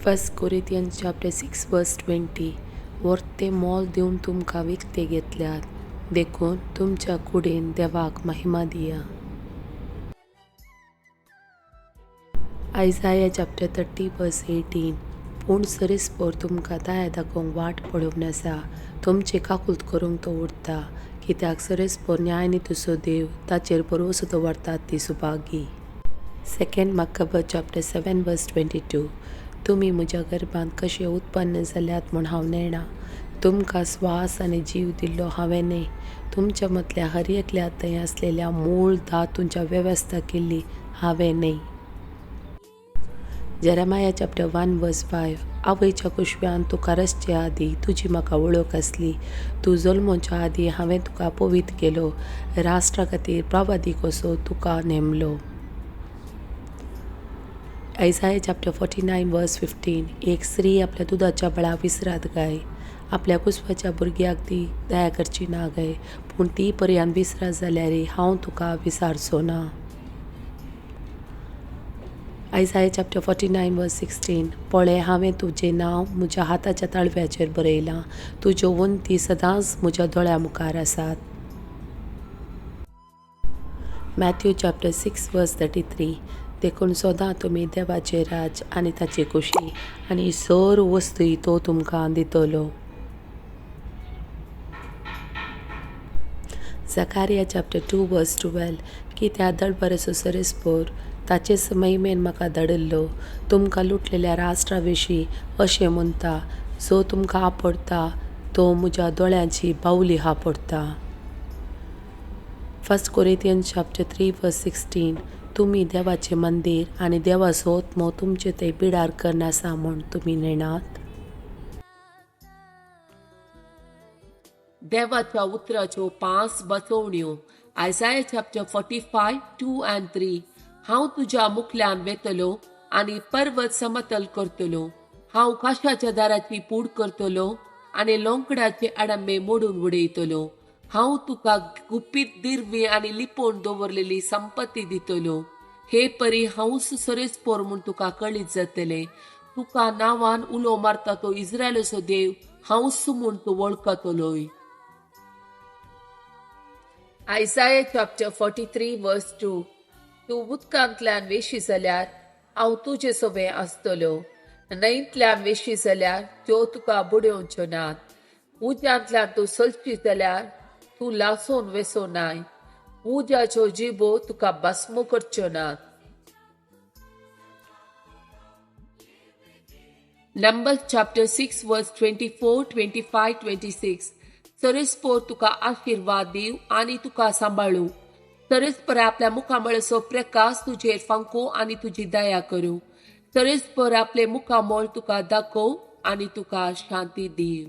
1 Corinthians chapter 6 verse 20. वर्ते मोल दिवन तुमकां विकते घेतल्यात, देखून तुमच्या कुडीन देवाक महिमा दिया. Isaiah chapter 30 verse 18. पूण सरीसपोर तुमकां दाया दाखोवंक वाट पळोवन आसा, तुमची काकुल्त करूंक तो उरता, कित्याक सरीसपोर न्यायनितीचो देव ताचेर बरोसो दवरतात ती सुभागी. 2 Maccabee chapter 7 verse 22. तुमी म्हज्या गर्भांत कशे उत्पन्न जाल्यात म्हूण हांव नेणा. तुमकां स्वास आनी जीव दिल्लो हांवें न्ही, तुमच्या मदल्या हर एकल्या थंय आसलेल्या मूळ धातूंच्या वेवस्था केल्ली हांवें न्ही. Jeremiah chapter 1 verse 5. आवयच्या कुशव्यान तुका रचचे आदी तुजी म्हाका वळख आसली. तूं जल्मोवच्या आदी हांवें तुका पवित्र केलो, राष्ट्रा खातीर प्रवादीक असो तुका नेमलो. Isaiah chapter 49 verse 15. एक स्त्री आपल्या दुधाच्या बळा विसरात गाय, आपल्या कुसवाच्या भुरग्याक ती दया करची ना गाय, पूण ती पर्यंत विसरात जाल्यार हांव तुका विसारचो ना. Isaiah chapter 49 verse 16. पळय, हांवें तुजें नांव म्हज्या हाताच्या ताळव्याचेर बरयलां, तुज्यो वंती सदांच म्हज्या दोळ्या मुखार आसात. Matthew chapter 6 verse 33. देखून सदां तुमी देवाचे राज आनी ताची खुशी आनी सर वस्तूय तो तुमकां दितलो. Zechariah chapter 2 verse 12. कित्याक दळबरसो सरीसपोर ताचेच महिमेन म्हाका धाडिल्लो, तुमकां लुटलेल्या राष्ट्रा विशीं अशें म्हणटा, जो तुमकां आपडटा तो म्हज्या दोळ्यांची बावली आपडटा. 1 Corinthians chapter 3 verse 16. तुमी देवाचें मंदीर आनी देवाचो आत्मो तुमचे थंय बिडार करून आसा म्हूण तुमी नेणात. देवाच्या उतराच्यो 5 बसवण्यो. Isaiah chapter 45 2 and 3. हांव तुज्या मुखल्यान वेतलो आनी पर्वत समतल करतलो. हांव काशाच्या दाराची पूड करतलो आनी लोंकडाचे आडंबे मोडून उडयतलो. हांव तुका गुपीत दिरवी आनी लिपोवन दवरलेली संपत्ती दितलो. हे परी हांवच सरीसपोर म्हूण तुका कळीत जातलें. तुका नांवान उलो मारता तो इस्रायलाचो देव हांवच म्हूण तूं वळखतलोय. Isaiah chapter 43 verse 2. तूं उदकांतल्यान वेशी जाल्यार हांव तुजे सोबे आसतलो, न्हंयतल्यान वेशी जाल्यार त्यो तुका बुडयोवच्यो नात. उज्यांतल्यान तूं चलची जाल्यार तूं लासून वेसो नाय, उज्याच्यो जिबो तुका भस्म करच्यो नात. Numbers chapter 6 verse 24, 25, 26. सरीसपोर तुका आशीर्वाद दिव आनी तुका सांबाळू. सरीसपोर आपल्या मुखामळाचो प्रकाश तुजेर फांको आनी तुजी दया करूं. सरीसपोर आपले मुखामळ तुका दाखोव आनी तुका शांती दिव.